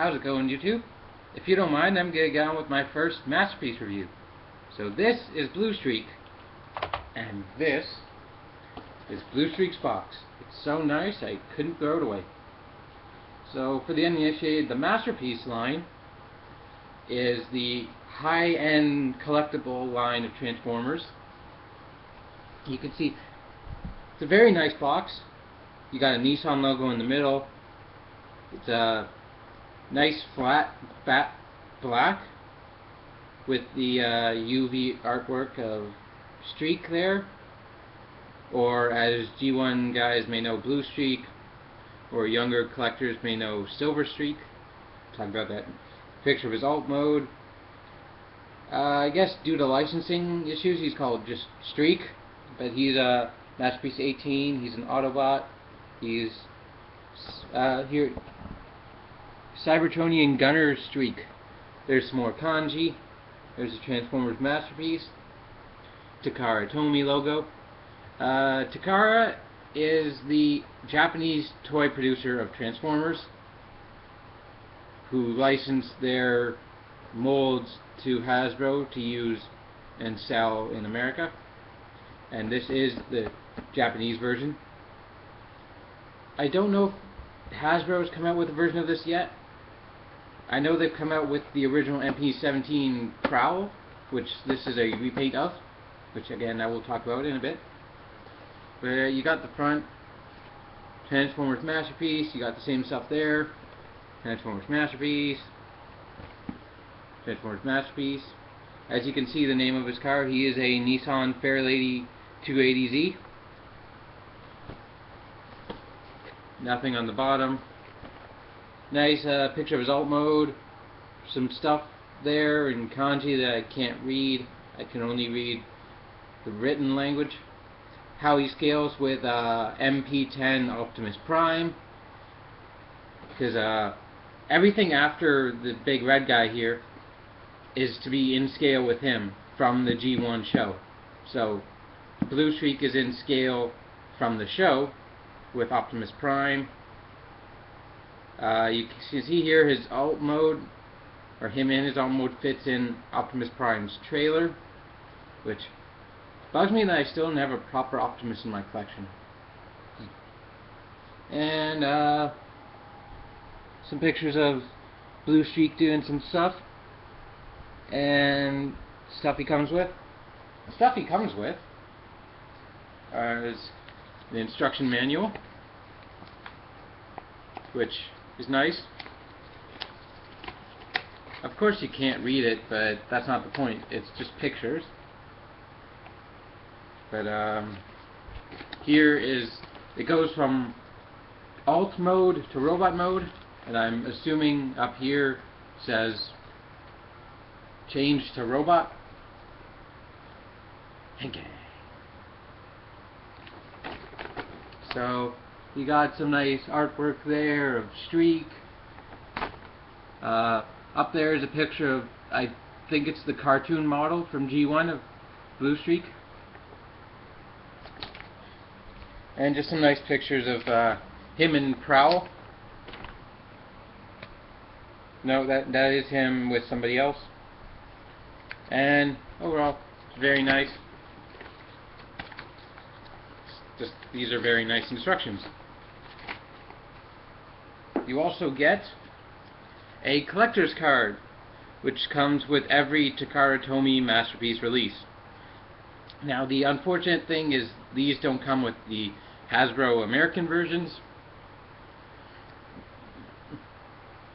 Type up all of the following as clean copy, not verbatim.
How's it going, YouTube? If you don't mind, I'm going to get on with my first masterpiece review. So this is Bluestreak, and this is Bluestreak's box. It's so nice I couldn't throw it away. So for the uninitiated, the masterpiece line is the high-end collectible line of Transformers. You can see it's a very nice box. You got a Nissan logo in the middle. It's a nice flat black with the UV artwork of Streak there, or as G1 guys may know, Bluestreak, or younger collectors may know, Silver Streak. Talk about that. Picture of his alt mode. I guess due to licensing issues he's called just Streak, but he's a Masterpiece 18, he's an Autobot, he's here Cybertronian Gunner Streak. There's some more kanji. There's a Transformers Masterpiece. Takara Tomy logo. Takara is the Japanese toy producer of Transformers, who licensed their molds to Hasbro to use and sell in America. And this is the Japanese version. I don't know if Hasbro has come out with a version of this yet. I know they've come out with the original MP17 Prowl, which this is a repaint of, which again I will talk about in a bit. But you got the front Transformers Masterpiece, you got the same stuff there. Transformers Masterpiece, Transformers Masterpiece. As you can see, the name of his car, he is a Nissan Fairlady 280Z. Nothing on the bottom. Nice picture of his alt mode. Some stuff there in kanji that I can't read. I can only read the written language. How he scales with MP10 Optimus Prime. Because everything after the big red guy here is to be in scale with him from the G1 show. So Bluestreak is in scale from the show with Optimus Prime. You can see here his alt mode, or him in his alt mode, fits in Optimus Prime's trailer, which bugs me that I still don't have a proper Optimus in my collection. And some pictures of Bluestreak doing some stuff, and stuff he comes with. The stuff he comes with is the instruction manual, which is nice. Of course you can't read it, but that's not the point. It's just pictures. But here is, it goes from alt mode to robot mode, and I'm assuming up here says change to robot. Okay. So you got some nice artwork there of Streak. Up there is a picture of, I think it's the cartoon model from G1 of Bluestreak. And just some nice pictures of him and Prowl. No, that is him with somebody else. And overall, it's very nice. Just, these are very nice instructions. You also get a collector's card, which comes with every Takara Tomy Masterpiece release. Now the unfortunate thing is these don't come with the Hasbro American versions,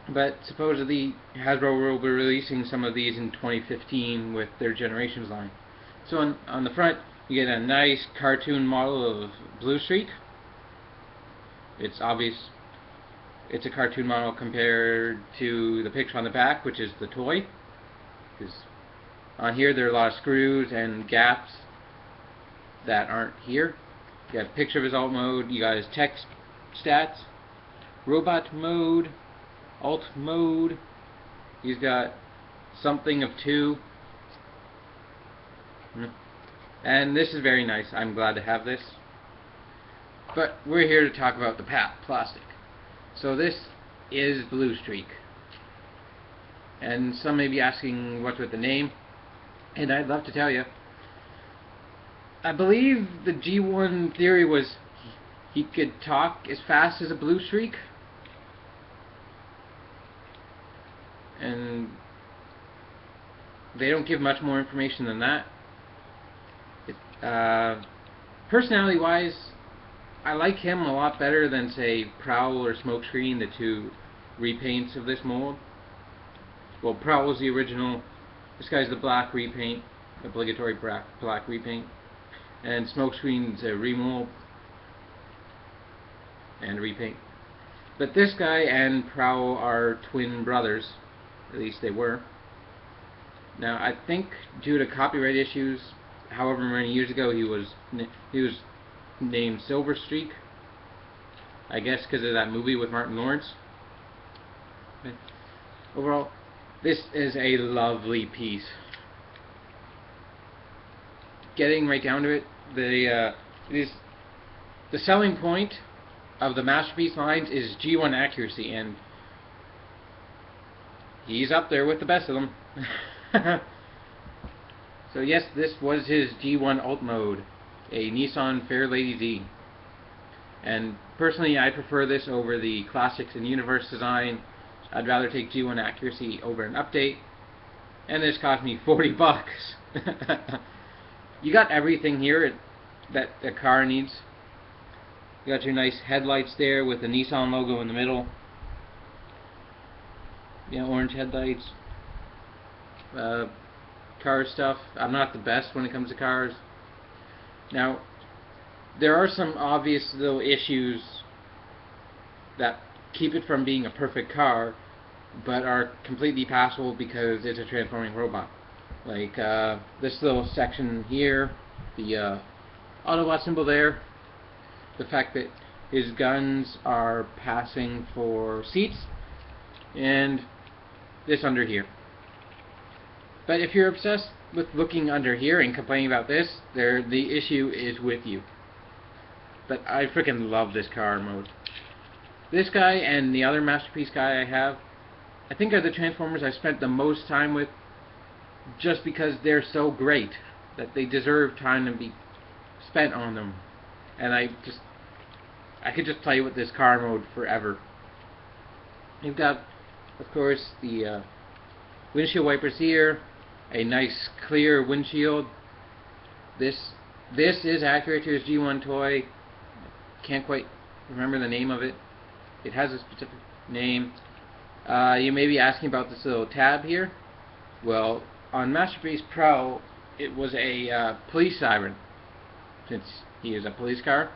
but supposedly Hasbro will be releasing some of these in 2015 with their Generations line. So on the front you get a nice cartoon model of Bluestreak. It's obvious it's a cartoon model compared to the picture on the back, which is the toy. Because on here there are a lot of screws and gaps that aren't here. You have a picture of his alt mode, you got his text stats, robot mode, alt mode, he's got something of 2. And this is very nice. I'm glad to have this. But we're here to talk about the plastic. So this is Bluestreak. And some may be asking what's with the name, and I'd love to tell you. I believe the G1 theory was he could talk as fast as a Bluestreak, and they don't give much more information than that. Personality-wise, I like him a lot better than, say, Prowl or Smokescreen, the two repaints of this mold. Well, Prowl's the original. This guy's the black repaint, obligatory black repaint, and Smokescreen's a remold and repaint. But this guy and Prowl are twin brothers, at least they were. Now, I think due to copyright issues, however many years ago, he was named Silverstreak. I guess because of that movie with Martin Lawrence. But overall, this is a lovely piece. Getting right down to it, the selling point of the Masterpiece lines is G1 accuracy, and he's up there with the best of them. So yes, this was his G1 Alt mode, a Nissan Fairlady Z. And personally, I prefer this over the Classics and Universe design. I'd rather take G1 accuracy over an update. And this cost me 40 bucks. You got everything here that a car needs. You got your nice headlights there with the Nissan logo in the middle. Yeah, orange headlights. Car stuff. I'm not the best when it comes to cars. Now, there are some obvious little issues that keep it from being a perfect car, but are completely passable because it's a transforming robot. Like this little section here, the Autobot symbol there, the fact that his guns are passing for seats, and this under here. But if you're obsessed with looking under here and complaining about this, the issue is with you. But I freaking love this car mode. This guy and the other Masterpiece guy I have, I think are the Transformers I spent the most time with, just because they're so great that they deserve time to be spent on them. And I could just play with this car mode forever. You've got, of course, the windshield wipers here, a nice clear windshield. This is accurate to his G1 toy. Can't quite remember the name of it. It has a specific name. You may be asking about this little tab here. Well, on Masterpiece Pro, it was a police siren, since he is a police car.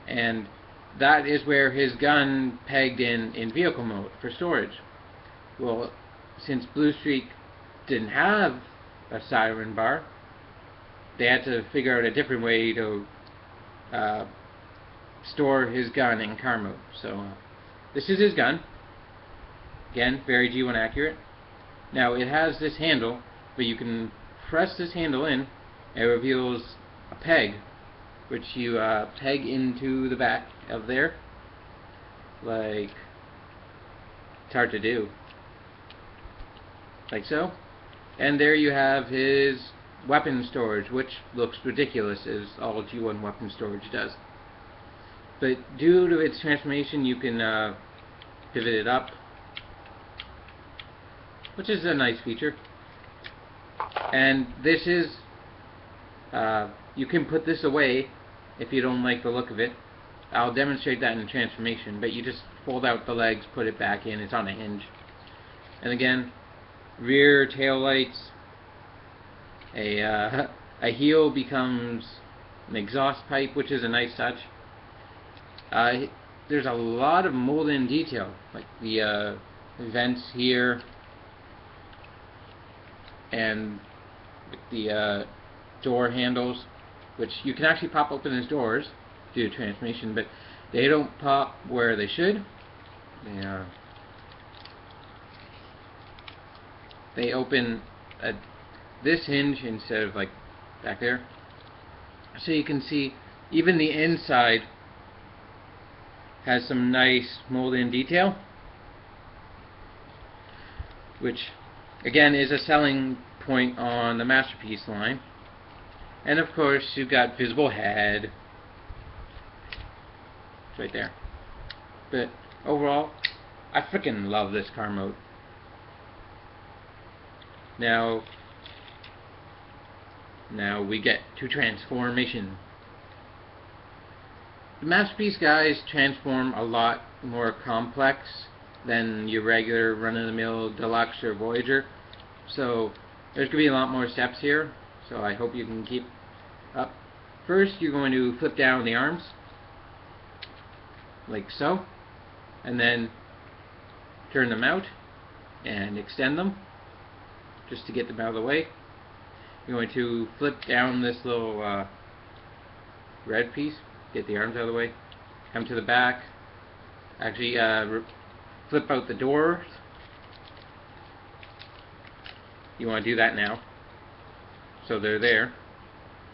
And that is where his gun pegged in vehicle mode for storage. Well, since Bluestreak didn't have a siren bar, they had to figure out a different way to store his gun in car mode. So this is his gun. Again, very G1 accurate. Now it has this handle, but you can press this handle in, and it reveals a peg, which you peg into the back of there. Like, it's hard to do. Like so. And there you have his weapon storage, which looks ridiculous as all G1 weapon storage does. But due to its transformation, you can pivot it up, which is a nice feature. And this is, you can put this away if you don't like the look of it. I'll demonstrate that in the transformation, but you just fold out the legs, put it back in, it's on a hinge. And again, rear tail lights, a heel becomes an exhaust pipe, which is a nice touch. There's a lot of molded in detail, like the vents here, and the door handles, which you can actually pop open as doors due to transformation, but they don't pop where they should. They open at this hinge instead of like back there, so you can see even the inside has some nice molded in detail. which again is a selling point on the Masterpiece line. And of course you've got visible head. It's right there. But overall, I freaking love this car mode. Now we get to transformation. The Masterpiece guys transform a lot more complex than your regular run-of-the-mill Deluxe or Voyager. So there's going to be a lot more steps here. So I hope you can keep up. First, you're going to flip down the arms, like so, and then turn them out and extend them, just to get them out of the way. You're going to flip down this little red piece, get the arms out of the way, come to the back, actually flip out the doors. You want to do that now, so they're there.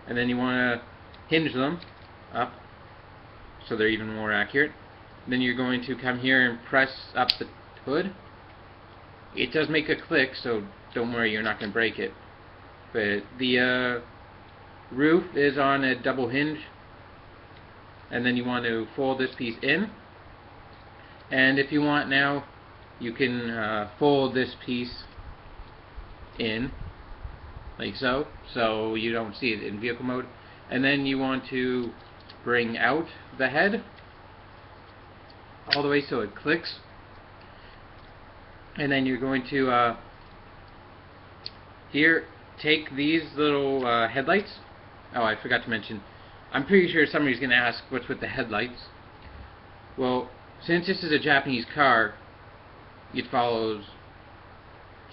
And then you want to hinge them up so they're even more accurate. Then you're going to come here and press up the hood. It does make a click, so don't worry, you're not going to break it. But the roof is on a double hinge, and then you want to fold this piece in. And if you want now, you can fold this piece in like so, so you don't see it in vehicle mode. And then you want to bring out the head all the way so it clicks. And then you're going to here take these little headlights. Oh, I forgot to mention, I'm pretty sure somebody's going to ask what's with the headlights. Well, since this is a Japanese car, it follows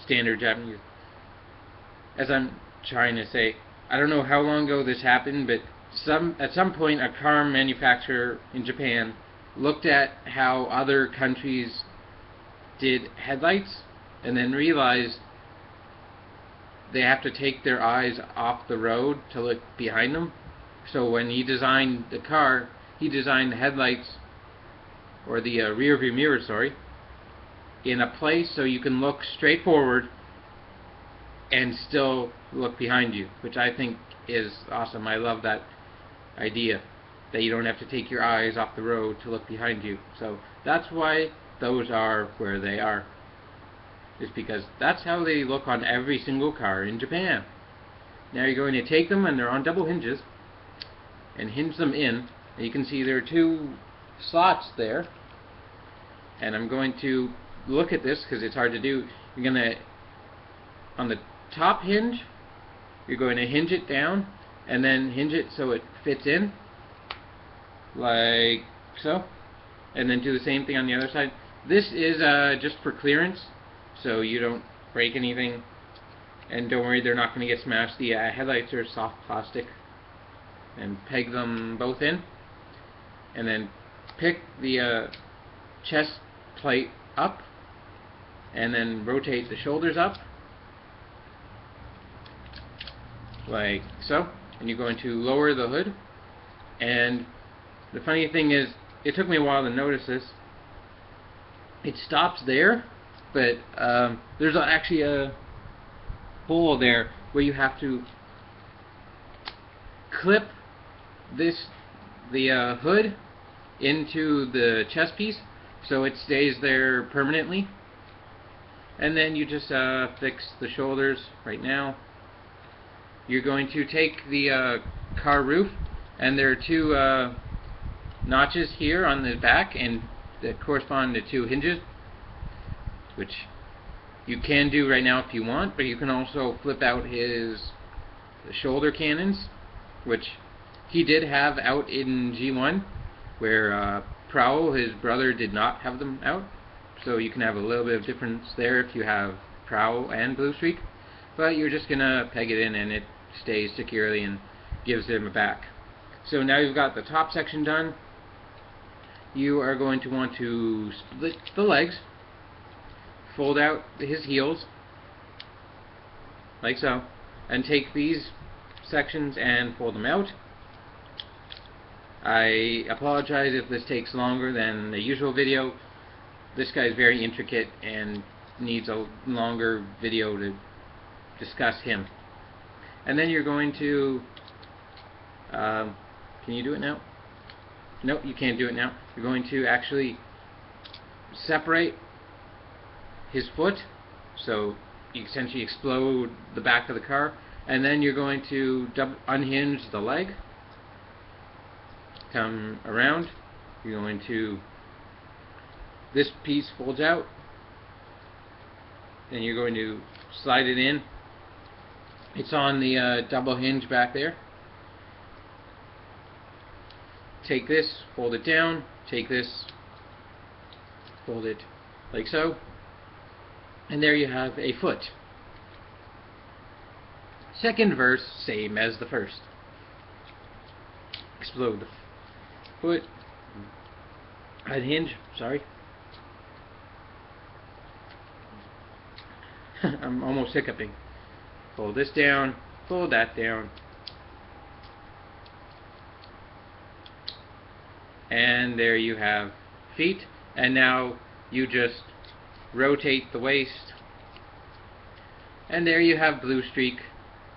standard Japanese. As I'm trying to say, I don't know how long ago this happened, but at some point a car manufacturer in Japan looked at how other countries did headlights and then realized they have to take their eyes off the road to look behind them. So when he designed the car, he designed the headlights, or the rear view mirror, sorry, in a place so you can look straight forward and still look behind you, which I think is awesome. I love that idea, that you don't have to take your eyes off the road to look behind you. So that's why those are where they are. Is because that's how they look on every single car in Japan. Now you're going to take them, and they're on double hinges, and hinge them in. And you can see there are two slots there. And I'm going to look at this because it's hard to do. You're going to, on the top hinge, you're going to hinge it down and then hinge it so it fits in like so, and then do the same thing on the other side. This is just for clearance, so you don't break anything, and don't worry, they're not going to get smashed. The headlights are soft plastic. And peg them both in, and then pick the chest plate up, and then rotate the shoulders up like so, and you're going to lower the hood. And the funny thing is, it took me a while to notice this. It stops there, but there's actually a hole there where you have to clip the hood into the chest piece so it stays there permanently. And then you just fix the shoulders right now. You're going to take the car roof, and there are two notches here on the back, and that correspond to two hinges, which you can do right now if you want, but you can also flip out his shoulder cannons, which he did have out in G1, where Prowl, his brother, did not have them out. So you can have a little bit of difference there if you have Prowl and Bluestreak, but you're just gonna peg it in and it stays securely and gives him a back. So now you've got the top section done. You are going to want to split the legs, fold out his heels like so, and take these sections and fold them out. I apologize if this takes longer than the usual video. This guy is very intricate and needs a longer video to discuss him. And then you're going to, can you do it now? Nope, you can't do it now. You're going to actually separate his foot, so you essentially explode the back of the car, and then you're going to unhinge the leg, come around, you're going to, this piece folds out, and you're going to slide it in. It's on the double hinge back there. Take this, fold it down, take this, fold it like so, and there you have a foot. Second verse, same as the first. Explode the foot, unhinge, sorry. I'm almost hiccuping. Fold this down, fold that down, and there you have feet. And now you just rotate the waist, and there you have Bluestreak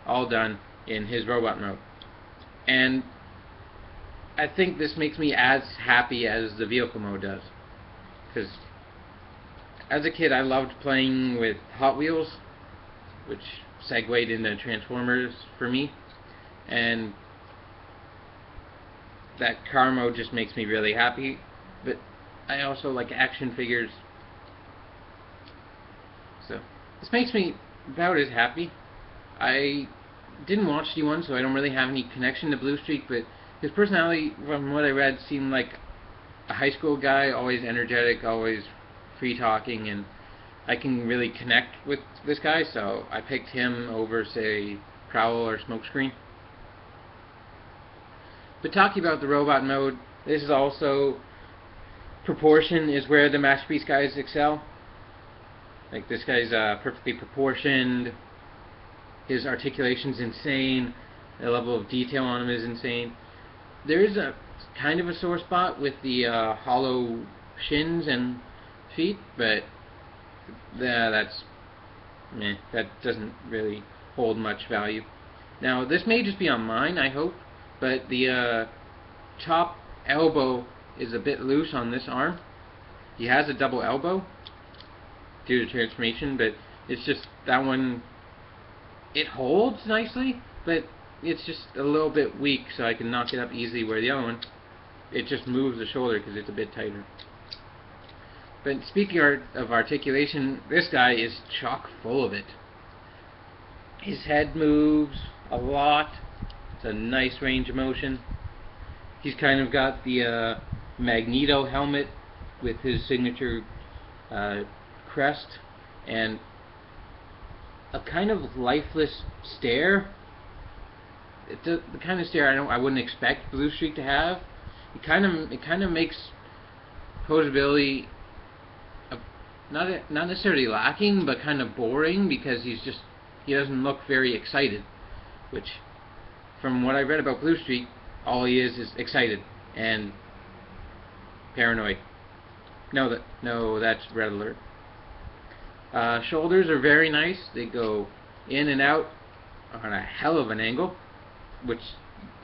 all done in his robot mode. And I think this makes me as happy as the vehicle mode does, because as a kid I loved playing with Hot Wheels, which segued into Transformers for me, and that car mode just makes me really happy. But I also like action figures, so this makes me about as happy. I didn't watch D1, so I don't really have any connection to Bluestreak, but his personality, from what I read, seemed like a high school guy, always energetic, always free talking, and I can really connect with this guy, so I picked him over, say, Prowl or Smokescreen. But talking about the robot mode, this is also, proportion is where the Masterpiece guys excel. Like, this guy's perfectly proportioned, his articulation's insane, the level of detail on him is insane. There is a kind of a sore spot with the hollow shins and feet, but that's meh, that doesn't really hold much value. Now, this may just be on mine, I hope, but the top elbow is a bit loose on this arm. He has a double elbow due to transformation, but it's just that one, it holds nicely, but it's just a little bit weak, so I can knock it up easily, where the other one, it just moves the shoulder because it's a bit tighter. But speaking of articulation, this guy is chock full of it. His head moves a lot. It's a nice range of motion. He's kind of got the Magneto helmet with his signature crest, and a kind of lifeless stare. It's the kind of stare I wouldn't expect Bluestreak to have. It kind of makes posability not necessarily lacking, but kind of boring, because he doesn't look very excited, which, from what I read about Bluestreak, all he is excited and paranoid. No, that's Red Alert. Shoulders are very nice. They go in and out on a hell of an angle,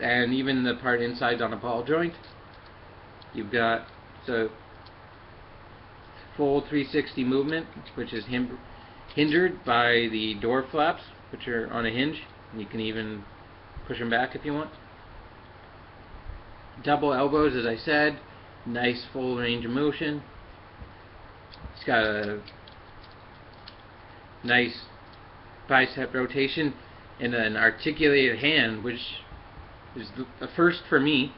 and even the part inside's on a ball joint. You've got full 360 movement, which is hindered by the door flaps, which are on a hinge. You can even push them back if you want. Double elbows, as I said, nice full range of motion. It's got a nice bicep rotation and an articulated hand, which is the first for me.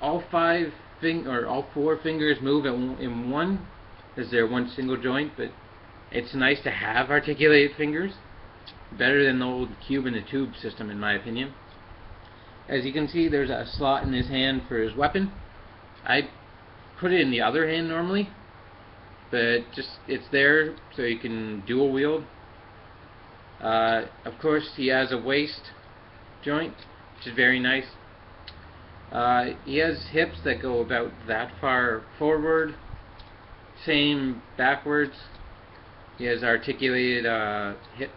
All four fingers move in one, as they're one single joint, but it's nice to have articulated fingers. Better than the old cube in the tube system, in my opinion. As you can see, there's a slot in his hand for his weapon. I put it in the other hand normally, but it's there so you can dual wield. Of course, he has a waist joint, which is very nice. He has hips that go about that far forward, same backwards. He has articulated hip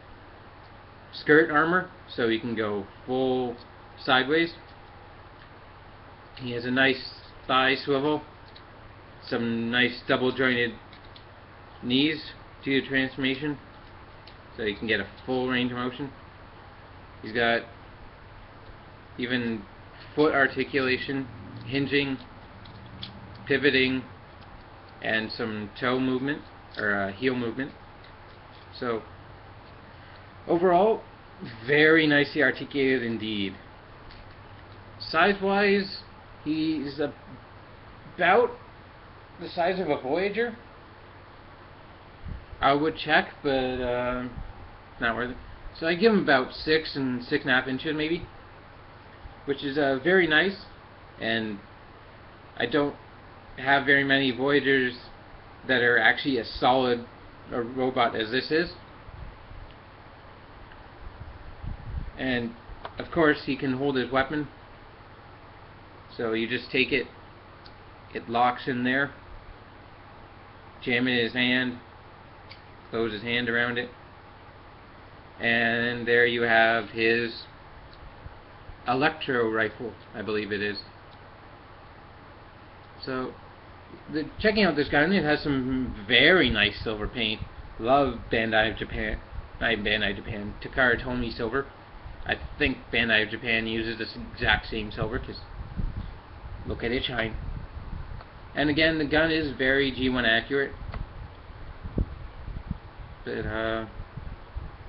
skirt armor, so he can go full sideways. He has a nice thigh swivel, some nice double jointed knees to the transformation, so you can get a full range of motion. He's got even foot articulation, hinging, pivoting, and some toe movement, or heel movement. So overall, very nicely articulated indeed. Size-wise, he's about the size of a Voyager. I would check, but not worth it. So I give him about 6 and 6.5 inches maybe, which is very nice. And I don't have very many Voyagers that are actually as solid a robot as this is. And of course he can hold his weapon, so you just take it, it locks in there, jam it in his hand, close his hand around it, and there you have his electro rifle, I believe it is. So checking out this gun, it has some very nice silver paint. Love Bandai of Japan, not Bandai Japan, Takara Tomy silver. I think Bandai of Japan uses this exact same silver, because look at it shine. And again, the gun is very G1 accurate. But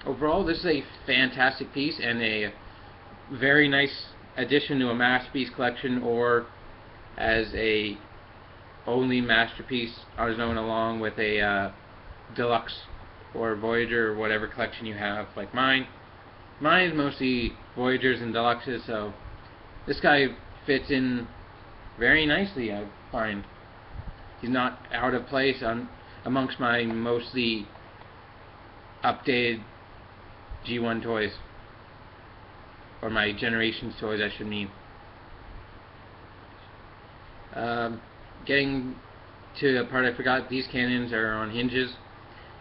overall, this is a fantastic piece and a very nice addition to a masterpiece collection, or as a only masterpiece is known along with a deluxe or Voyager or whatever collection you have, like mine. Mine is mostly Voyagers and Deluxes, so this guy fits in very nicely, I find. He's not out of place amongst my mostly updated G1 toys, or my Generations toys, I should mean. Getting to the part I forgot, these cannons are on hinges,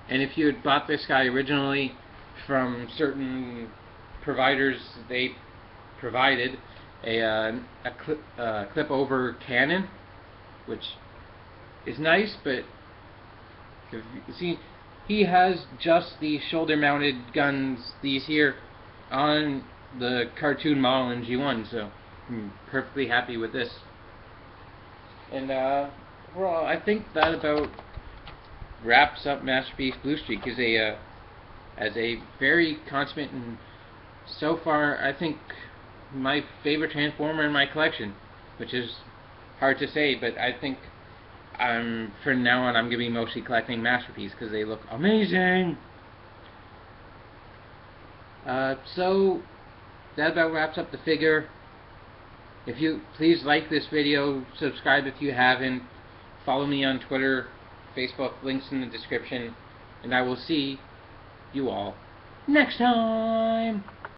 and if you had bought this guy originally from certain providers, they provided a clip over cannon, which is nice, but if you see, he has just the shoulder mounted guns, these here, on the cartoon model in G1, so I'm perfectly happy with this. And overall, I think that about wraps up Masterpiece Bluestreak as a very consummate and so far I think my favorite Transformer in my collection, which is hard to say, but I think from now on I'm going to be mostly collecting Masterpiece because they look amazing. So that about wraps up the figure. If you please like this video, subscribe if you haven't, follow me on Twitter, Facebook, links in the description, and I will see you all next time.